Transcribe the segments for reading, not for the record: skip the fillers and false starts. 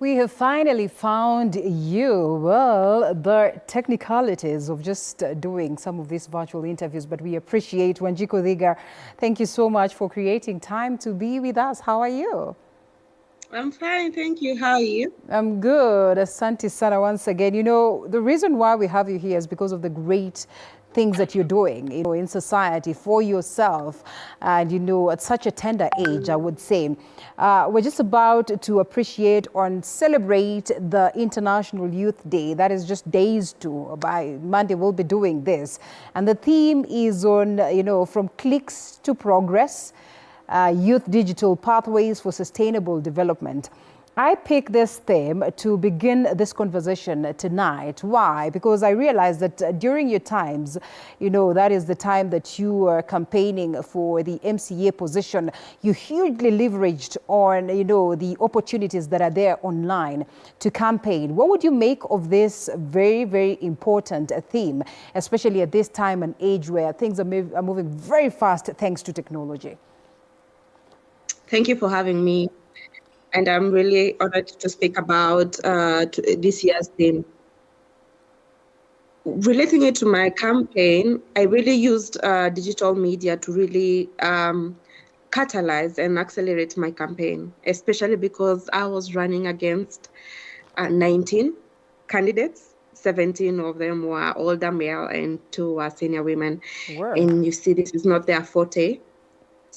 We have finally found you. Well, the technicalities of just doing some of these virtual interviews, but we appreciate Wanjiku Dhiga. Thank you so much for creating time to be with us. How are you? I'm fine, thank you. How are you? I'm good. Asante Sana once again. You know, the reason why we have you here is because of the great things that you're doing, in society for yourself. And, at such a tender age, I would say. We're just about to appreciate and celebrate the International Youth Day. That is just days to. By Monday, we'll be doing this. And the theme is on, from clicks to progress. Youth digital pathways for sustainable development. I picked this theme to begin this conversation tonight. Why? Because I realized that during your times, that is the time that you were campaigning for the MCA position, you hugely leveraged on, the opportunities that are there online to campaign. What would you make of this very, very important theme, especially at this time and age where things are moving very fast thanks to technology? Thank you for having me. And I'm really honored to speak about this year's theme. Relating it to my campaign, I really used digital media to really catalyze and accelerate my campaign, especially because I was running against 19 candidates. 17 of them were older male and 2 were senior women. Word. And you see, this is not their forte.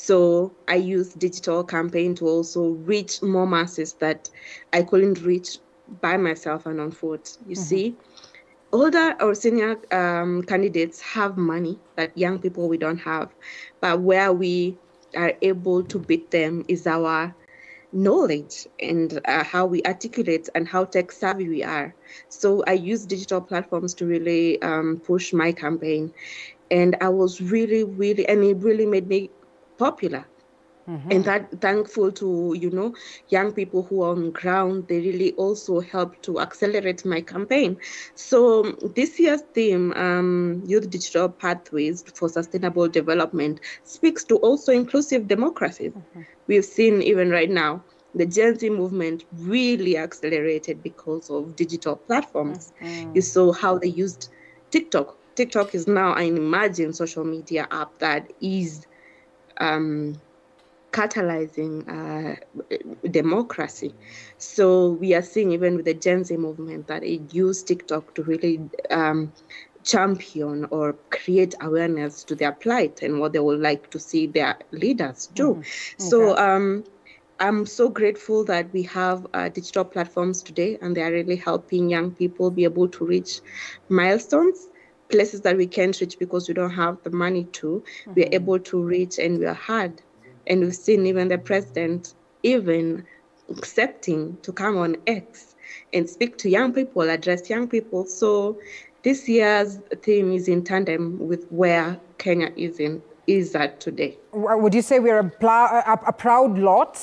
So I used digital campaign to also reach more masses that I couldn't reach by myself and on foot. You see, older or senior candidates have money that young people we don't have. But where we are able to beat them is our knowledge and how we articulate and how tech savvy we are. So I use digital platforms to really push my campaign. And I was really, and it really made me popular. And that thankful to, young people who are on ground, they really also helped to accelerate my campaign. So this year's theme, Youth Digital Pathways for Sustainable Development, speaks to also inclusive democracies. We've seen even right now, the Gen Z movement really accelerated because of digital platforms. You saw how they used TikTok. TikTok is now an emerging social media app that is catalyzing democracy. So we are seeing even with the Gen Z movement that it used TikTok to really champion or create awareness to their plight and what they would like to see their leaders do. Okay. So I'm so grateful that we have digital platforms today, and they are really helping young people be able to reach milestones, places that we can't reach because we don't have the money to. We're able to reach, and we are heard. And we've seen even the president even accepting to come on X and speak to young people, address young people. So this year's theme is in tandem with where Kenya is at today. Would you say we're a proud lot,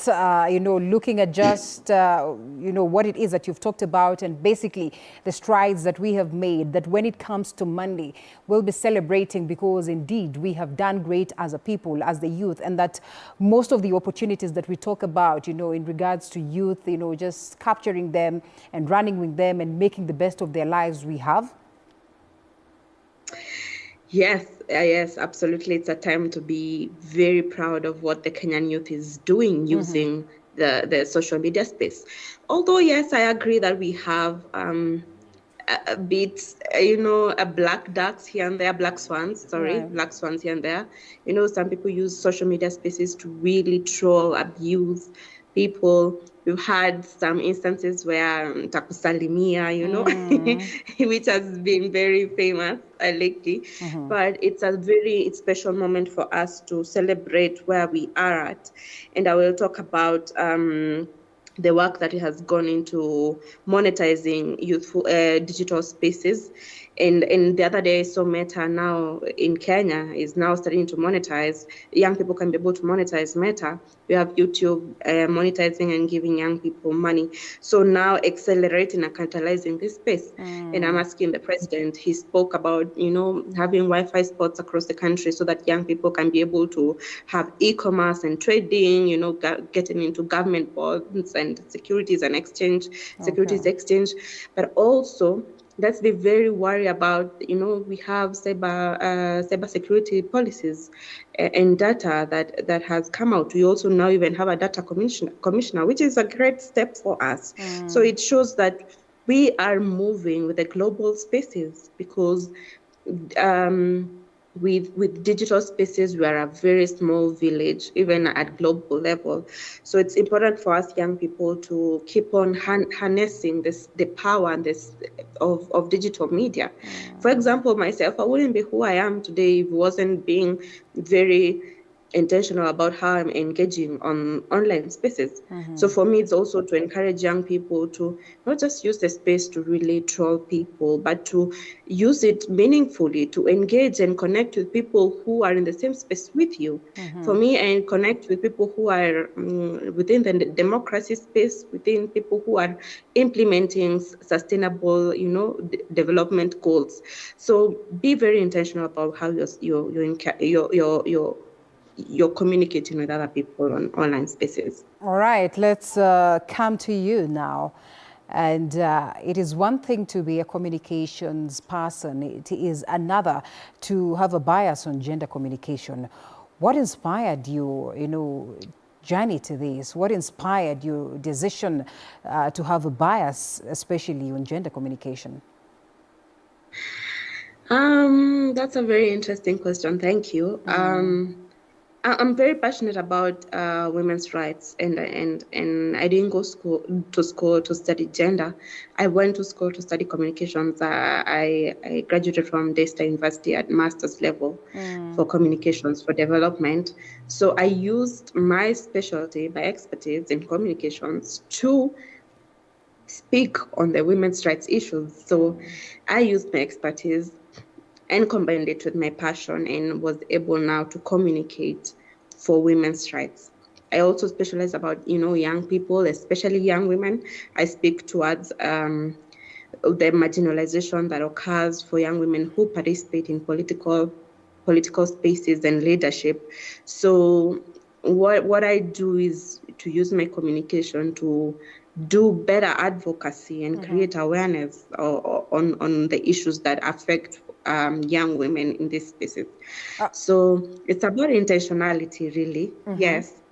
looking at just, what it is that you've talked about and basically the strides that we have made, that when it comes to Monday, we'll be celebrating because indeed we have done great as a people, as the youth, and that most of the opportunities that we talk about, in regards to youth, just capturing them and running with them and making the best of their lives we have? Yes, absolutely. It's a time to be very proud of what the Kenyan youth is doing using the social media space. Although, yes, I agree that we have a bit, black ducks here and there, black swans here and there. Some people use social media spaces to really troll, abuse people. We've had some instances where takusalimia, which has been very famous lately. But it's a very special moment for us to celebrate where we are at. And I will talk about the work that has gone into monetizing youthful digital spaces. And the other day I saw Meta now in Kenya is now starting to monetize. Young people can be able to monetize Meta. We have YouTube monetizing and giving young people money. So now accelerating and catalyzing this space. And I'm asking the president, he spoke about, having Wi-Fi spots across the country so that young people can be able to have e-commerce and trading, getting into government bonds and securities and exchange, securities Okay. exchange, but also let's be very worried about, we have cyber security policies and data that has come out. We also now even have a data commissioner, which is a great step for us. So it shows that we are moving with the global spaces, because with digital spaces, we are a very small village, even at global level. So it's important for us young people to keep on harnessing the power and this of digital media. For example, myself, I wouldn't be who I am today if it wasn't being very intentional about how I'm engaging on online spaces. So for me, it's also to encourage young people to not just use the space to really troll people, but to use it meaningfully, to engage and connect with people who are in the same space with you. For me, and connect with people who are within the democracy space, within people who are implementing sustainable, development goals. So be very intentional about how you're communicating with other people on online spaces. All right, let's come to you now. And it is one thing to be a communications person. It is another to have a bias on gender communication. What inspired you, journey to this? What inspired your decision to have a bias, especially on gender communication? That's a very interesting question. Thank you. I'm very passionate about women's rights, and I didn't go to school to study gender. I went to school to study communications. I graduated from Daystar University at master's level for communications for development. So I used my specialty, my expertise in communications to speak on the women's rights issues. So I used my expertise and combined it with my passion, and was able now to communicate for women's rights. I also specialize about, young people, especially young women. I speak towards the marginalization that occurs for young women who participate in political spaces and leadership. So what I do is to use my communication to do better advocacy and create awareness on the issues that affect young women in these spaces. So it's about intentionality, really. Yes.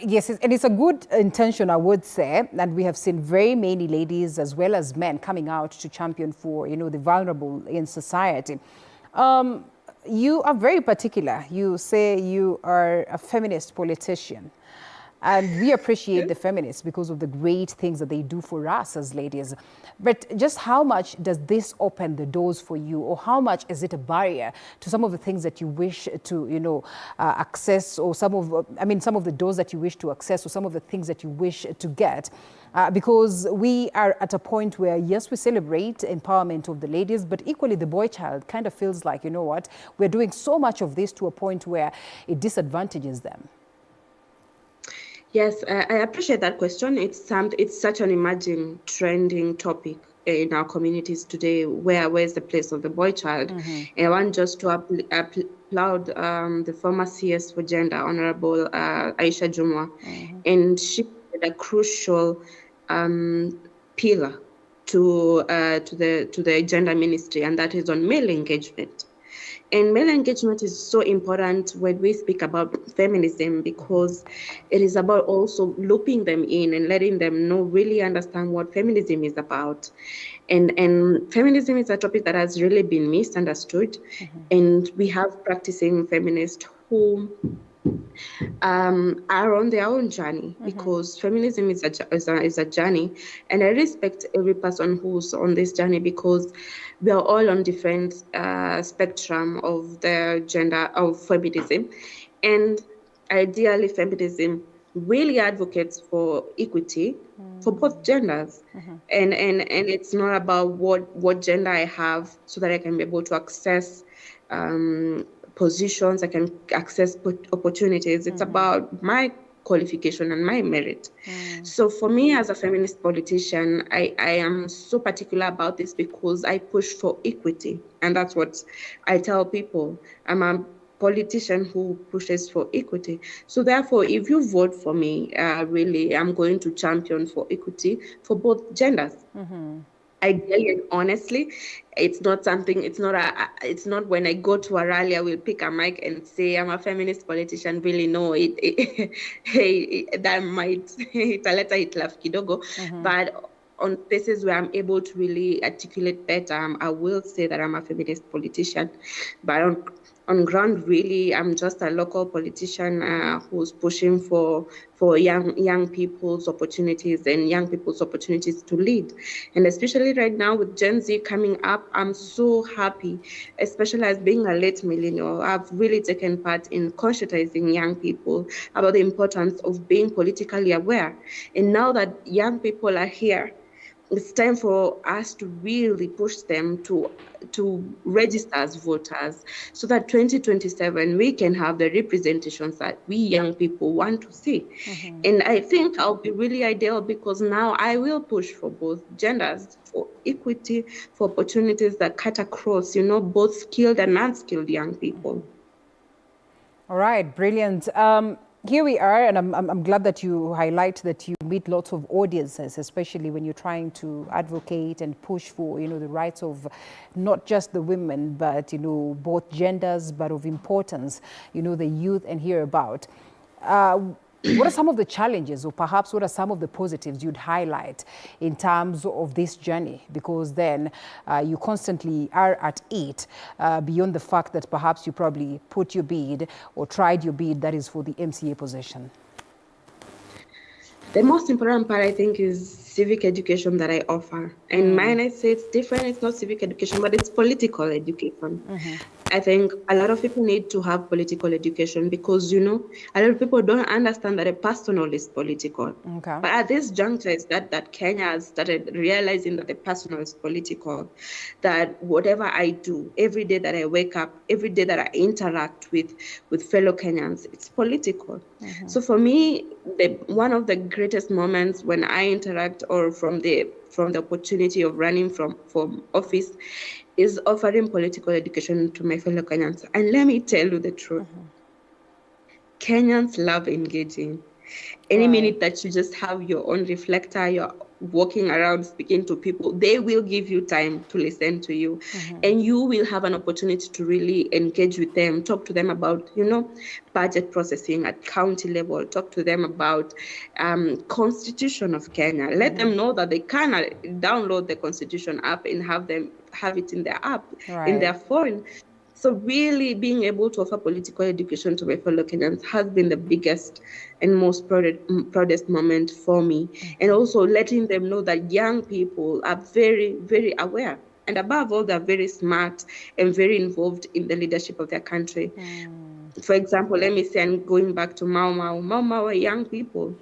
Yes, and it's a good intention, I would say. And we have seen very many ladies as well as men coming out to champion for, the vulnerable in society. You are very particular. You say you are a feminist politician. And we appreciate the feminists because of the great things that they do for us as ladies. But just how much does this open the doors for you, or how much is it a barrier to some of the things that you wish to, access, or some of the doors that you wish to access, or some of the things that you wish to get? Because we are at a point where, yes, we celebrate empowerment of the ladies, but equally the boy child kind of feels like, we're doing so much of this to a point where it disadvantages them. Yes, I appreciate that question. It's such an emerging, trending topic in our communities today. Where's the place of the boy child? And I want just to applaud the former CS for Gender, Honorable Aisha Jumwa, and she played a crucial pillar to the gender ministry, and that is on male engagement. And male engagement is so important when we speak about feminism, because it is about also looping them in and letting them really understand what feminism is about. And feminism is a topic that has really been misunderstood. And we have practicing feminists who are on their own journey, because feminism is a journey, and I respect every person who's on this journey, because we are all on different spectrum of the gender of feminism, and ideally feminism really advocates for equity for both genders, and it's not about what gender I have, so that I can be able to access positions, I can access opportunities. It's about my qualification and my merit. So for me as a feminist politician, I am so particular about this, because I push for equity. And that's what I tell people. I'm a politician who pushes for equity. So therefore, if you vote for me, really, I'm going to champion for equity for both genders. Ideally and honestly, it's not when I go to a rally, I will pick a mic and say I'm a feminist politician. Really, no, hey, that might, italeta hitlaf kidogo, but on places where I'm able to really articulate better, I will say that I'm a feminist politician. But on ground, really, I'm just a local politician who's pushing for young people's opportunities and young people's opportunities to lead. And especially right now with Gen Z coming up, I'm so happy, especially as being a late millennial. I've really taken part in conscientizing young people about the importance of being politically aware. And now that young people are here, it's time for us to really push them to register as voters so that 2027 we can have the representations that we young people want to see. And I think I'll be really ideal because now I will push for both genders, for equity, for opportunities that cut across, both skilled and unskilled young people. All right, brilliant. Here we are, and I'm glad that you highlight that you meet lots of audiences, especially when you're trying to advocate and push for, the rights of not just the women, but, both genders, but of importance, the youth and hereabout. What are some of the challenges, or perhaps what are some of the positives you'd highlight in terms of this journey? Because then you constantly are at it, beyond the fact that perhaps you probably put your bid or tried your bid that is for the MCA position. The most important part, I think, is civic education that I offer. And mine, I say it's different. It's not civic education, but it's political education. I think a lot of people need to have political education because, a lot of people don't understand that a personal is political. Okay. But at this juncture, it's that Kenya has started realizing that the personal is political, that whatever I do, every day that I wake up, every day that I interact with fellow Kenyans, it's political. So for me, one of the greatest moments when I interact or from the opportunity of running for office is offering political education to my fellow Kenyans. And let me tell you the truth. Kenyans love engaging. Any minute that you just have your own reflector, you're walking around speaking to people, they will give you time to listen to you. And you will have an opportunity to really engage with them, talk to them about, budget processing at county level, talk to them about Constitution of Kenya. Let them know that they can download the Constitution app and have it in their app, in their phone. So really being able to offer political education to my fellow Kenyans has been the biggest and most proudest moment for me. And also letting them know that young people are very, very aware. And above all, they're very smart and very involved in the leadership of their country. For example, let me say, I'm going back to Mau Mau. Mau Mau are young people.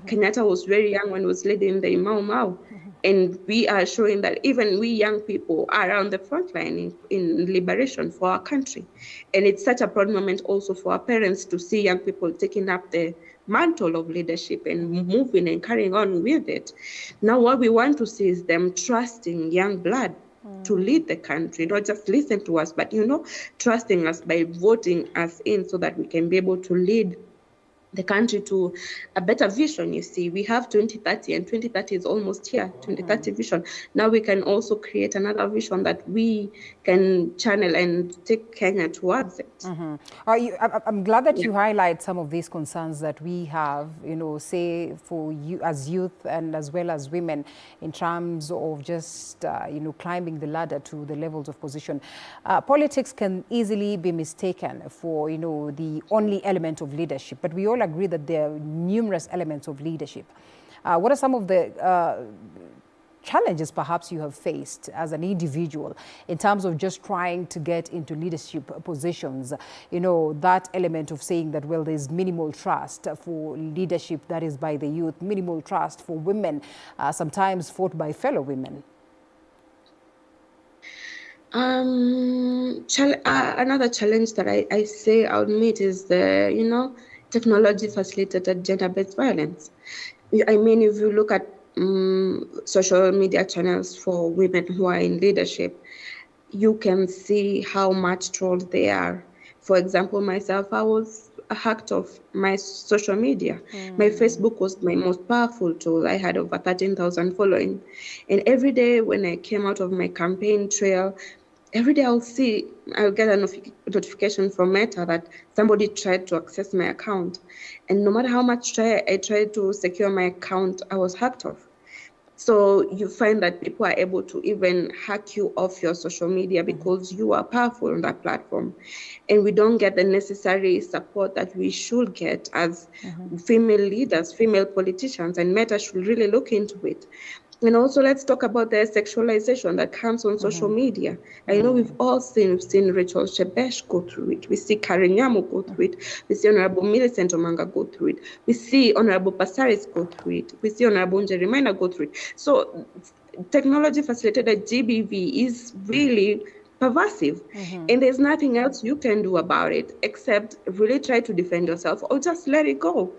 Kenyatta was very young when he was leading the Mau Mau. And we are showing that even we young people are on the front line in liberation for our country. And it's such a proud moment also for our parents to see young people taking up the mantle of leadership and moving and carrying on with it. Now, what we want to see is them trusting young blood to lead the country, not just listen to us, but, trusting us by voting us in so that we can be able to lead the country to a better vision. You see, we have 2030 and 2030 is almost here, 2030 vision. Now we can also create another vision that we can channel and take Kenya towards it. I'm glad that you highlight some of these concerns that we have, say for you as youth and as well as women in terms of just, climbing the ladder to the levels of position. Politics can easily be mistaken for, the only element of leadership, but we all agree that there are numerous elements of leadership. What are some of the challenges perhaps you have faced as an individual in terms of just trying to get into leadership positions? That element of saying that, well, there's minimal trust for leadership that is by the youth, minimal trust for women, sometimes fought by fellow women. Another challenge that I say I would meet is the, technology facilitated gender-based violence. I mean, if you look at social media channels for women who are in leadership, you can see how much trolled they are For example, myself, I was hacked off my social media. My Facebook was my most powerful tool. I had over 13,000 following. And every day when I came out of my campaign trail, every day I'll get a notification from Meta that somebody tried to access my account. And no matter how much I tried to secure my account, I was hacked off. So you find that people are able to even hack you off your social media because you are powerful on that platform. And we don't get the necessary support that we should get as female leaders, female politicians, and Meta should really look into it. And also, let's talk about the sexualization that comes on social media. I know we've seen Rachel Shebesh go through it. We see Karen Nyamu go through it. We see Honorable Millicent Omanga go through it. We see Honorable Pasaris go through it. We see Honorable Njeri Maina go through it. So technology facilitated GBV is really pervasive, and there's nothing else you can do about it except really try to defend yourself or just let it go.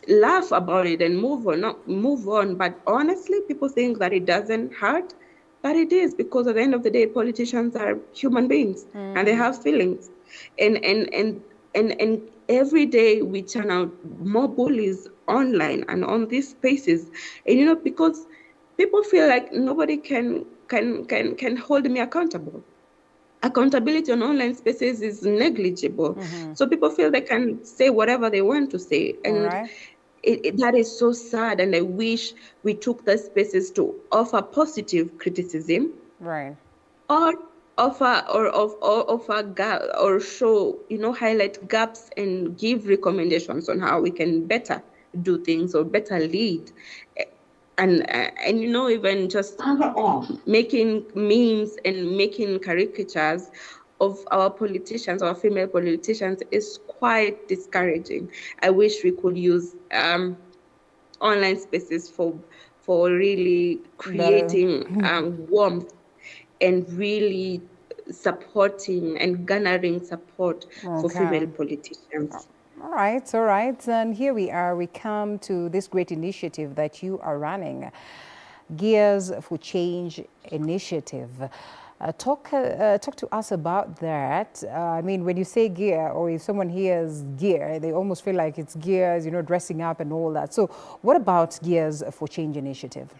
Laugh about it and move on, not move on. But honestly, people think that it doesn't hurt, but it is, because at the end of the day, politicians are human beings and they have feelings. And every day we churn out more bullies online and on these spaces. And because people feel like nobody can hold me accountable. Accountability on online spaces is negligible. So people feel they can say whatever they want to say. And that is so sad. And I wish we took the spaces to offer positive criticism. Right. Or offer gap, or show, highlight gaps and give recommendations on how we can better do things or better lead. And even just making memes and making caricatures of our politicians, our female politicians, is quite discouraging. I wish we could use online spaces for really creating warmth and really supporting and garnering support for female politicians. All right. And here we are. We come to this great initiative that you are running, Gears for Change initiative. Talk to us about that. I mean, when you say gear, or if someone hears gear, they almost feel like it's gears, dressing up and all that. So what about Gears for Change initiative?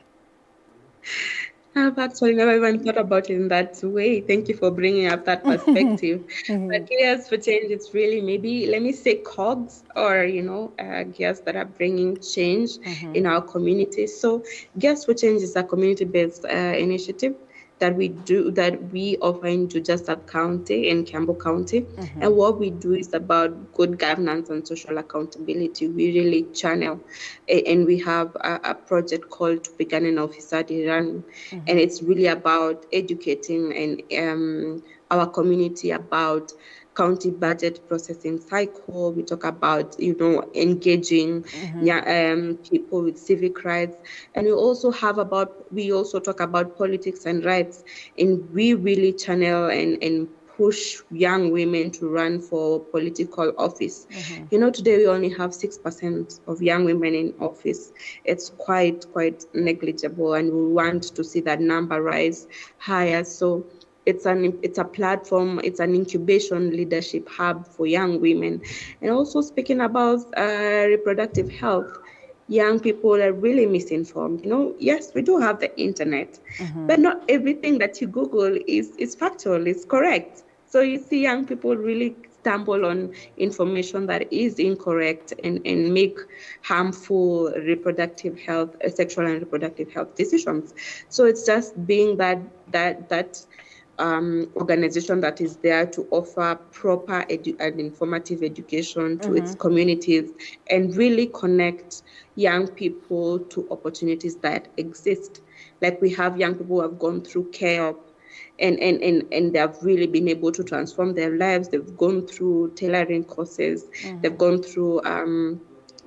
I've actually never even thought about it in that way. Thank you for bringing up that perspective. But Gears for Change, it's really, maybe, let me say, cogs, or, gears that are bringing change in our communities. So Gears for Change is a community-based initiative that we offer in Jujasa County and Campbell County. And what we do is about good governance and social accountability. We really channel, and we have a project called To Begin an Officer Run, and it's really about educating and our community about county budget processing cycle. We talk about, engaging people with civic rights. And we also talk about politics and rights. And we really channel and push young women to run for political office. Today we only have 6% of young women in office. It's quite negligible, and we want to see that number rise higher. So it's a platform, it's an incubation leadership hub for young women. And also, speaking about reproductive health, young people are really misinformed. Yes, we do have the internet, but not everything that you Google is factual, is correct. So you see young people really stumble on information that is incorrect and make harmful reproductive health, sexual and reproductive health decisions. So it's just being that organization that is there to offer proper and informative education to its communities and really connect young people to opportunities that exist. Like, we have young people who have gone through care, and they have really been able to transform their lives. They've gone through tailoring courses, they've gone through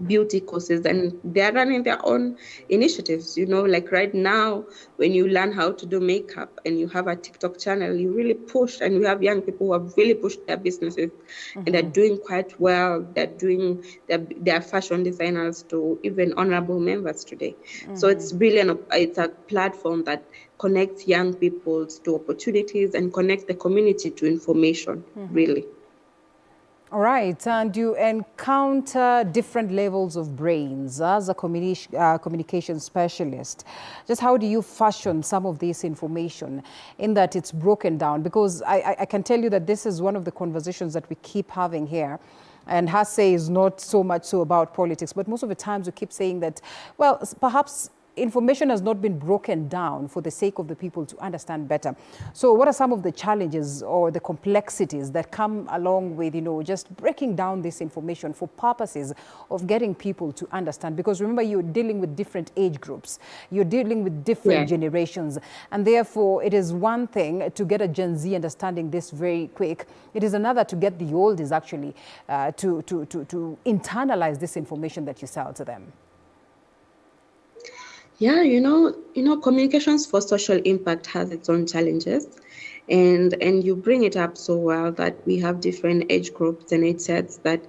beauty courses, and they're running their own initiatives. Like right now, when you learn how to do makeup and you have a TikTok channel, you really push, and we have young people who have really pushed their businesses and they're doing quite well. They're fashion designers to even honorable members today. So it's really it's a platform that connects young people to opportunities and connects the community to information, really. All right, and you encounter different levels of brains as a communication specialist. Just how do you fashion some of this information in that it's broken down? Because I can tell you that this is one of the conversations that we keep having here. And Hase is not so much so about politics, but most of the times we keep saying that, well, perhaps information has not been broken down for the sake of the people to understand better. So what are some of the challenges or the complexities that come along with, just breaking down this information for purposes of getting people to understand? Because remember, you're dealing with different age groups, you're dealing with different generations, and therefore it is one thing to get a Gen Z understanding this very quick. It is another to get the oldies actually to internalize this information that you sell to them. Yeah, communications for social impact has its own challenges. And you bring it up so well that we have different age groups and age sets that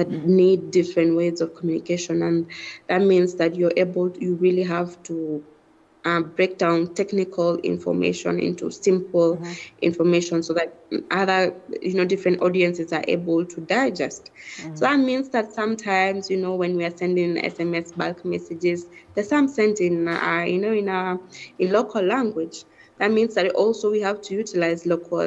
need different ways of communication. And that means that you really have to break down technical information into simple information so that other, different audiences are able to digest. So that means that sometimes, when we are sending SMS bulk messages, there's some sent in, in local language. That means that also we have to utilize local,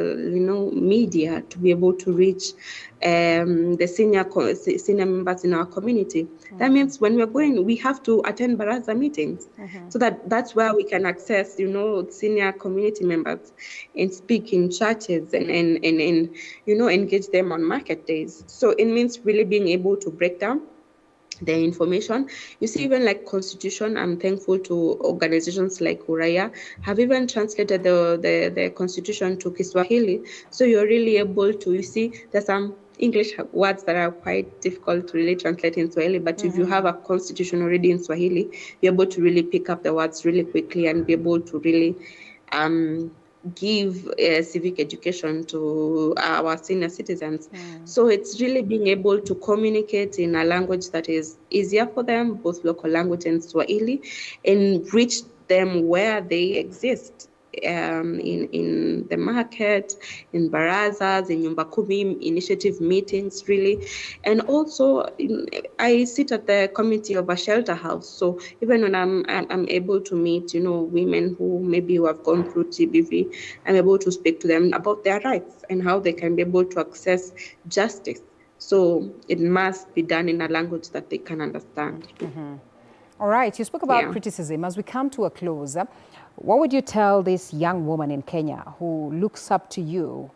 media to be able to reach the senior members in our community. That means when we're going, we have to attend baraza meetings. So that's where we can access, senior community members and speak in churches and engage them on market days. So it means really being able to break down the information. You see, even like Constitution, I'm thankful to organizations like Uraya have even translated the Constitution to Kiswahili. So you're really able to, you see, there's some English words that are quite difficult to really translate in Swahili, but if you have a Constitution already in Swahili, you're able to really pick up the words really quickly and be able to really give civic education to our senior citizens. So it's really being able to communicate in a language that is easier for them, both local language and Swahili, and reach them where they exist. In the market, in barazas, in Nyumba Kumi initiative meetings, really. And also, I sit at the committee of a shelter house. So even when I'm able to meet, women who maybe have gone through GBV, I'm able to speak to them about their rights and how they can be able to access justice. So it must be done in a language that they can understand. All right, you spoke about criticism. As we come to a close, what would you tell this young woman in Kenya who looks up to you,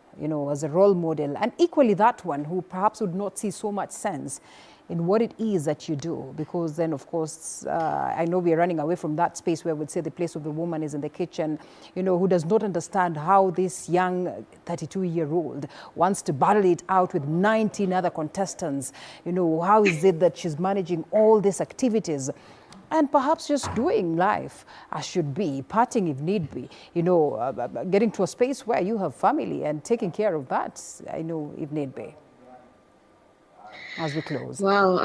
as a role model, and equally that one who perhaps would not see so much sense in what it is that you do? Because then, of course, I know we are running away from that space where we'd say the place of the woman is in the kitchen, who does not understand how this young 32-year-old wants to battle it out with 19 other contestants. How is it that she's managing all these activities? And perhaps just doing life as should be, parting if need be, getting to a space where you have family and taking care of that, if need be. As we close. Well,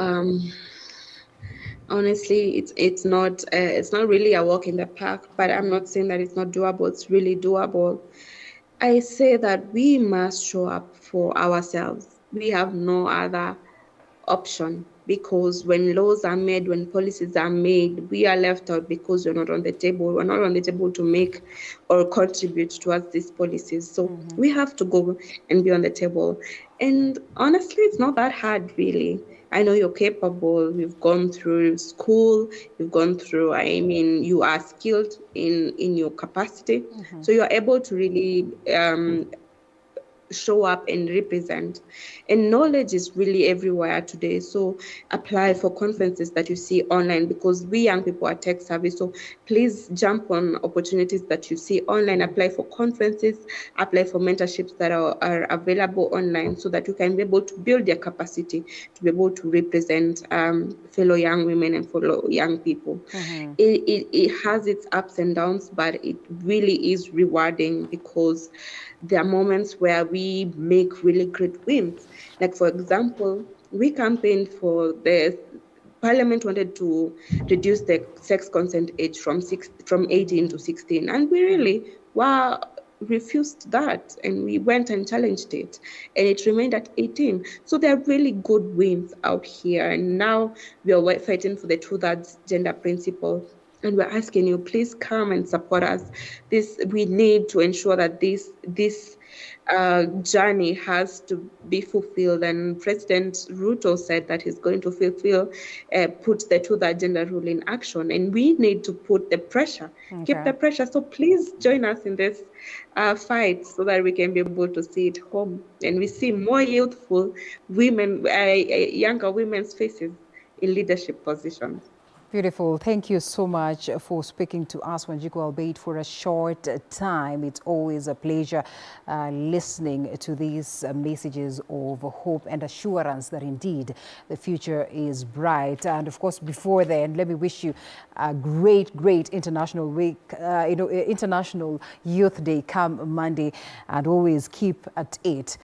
honestly, it's not really a walk in the park, but I'm not saying that it's not doable. It's really doable. I say that we must show up for ourselves. We have no other option, because when laws are made, when policies are made, we are left out because we're not on the table. We're not on the table to make or contribute towards these policies. So we have to go and be on the table. And honestly, it's not that hard, really. I know you're capable. You've gone through school. You've gone through, you are skilled in your capacity. So you're able to really show up and represent. And knowledge is really everywhere today. So apply for conferences that you see online, because we young people are tech savvy. So please jump on opportunities that you see online, apply for conferences, apply for mentorships that are available online, so that you can be able to build your capacity to be able to represent fellow young women and fellow young people. It has its ups and downs, but it really is rewarding, because there are moments where we make really great wins. Like, for example, we campaigned for the Parliament wanted to reduce the sex consent age from 18 to 16, and we really refused that, and we went and challenged it, and it remained at 18. So there are really good wins out here, and now we are fighting for the two-thirds gender principle. And we're asking you, please come and support us. We need to ensure that this journey has to be fulfilled. And President Ruto said that he's going to put the two-third gender rule in action. And we need to put the pressure, keep the pressure. So please join us in this fight so that we can be able to see it home. And we see more youthful women, younger women's faces in leadership positions. Beautiful. Thank you so much for speaking to us, Wanjiku, albeit for a short time. It's always a pleasure listening to these messages of hope and assurance that indeed the future is bright. And of course, before then, let me wish you a great International Week, International Youth Day come Monday, and always keep at it.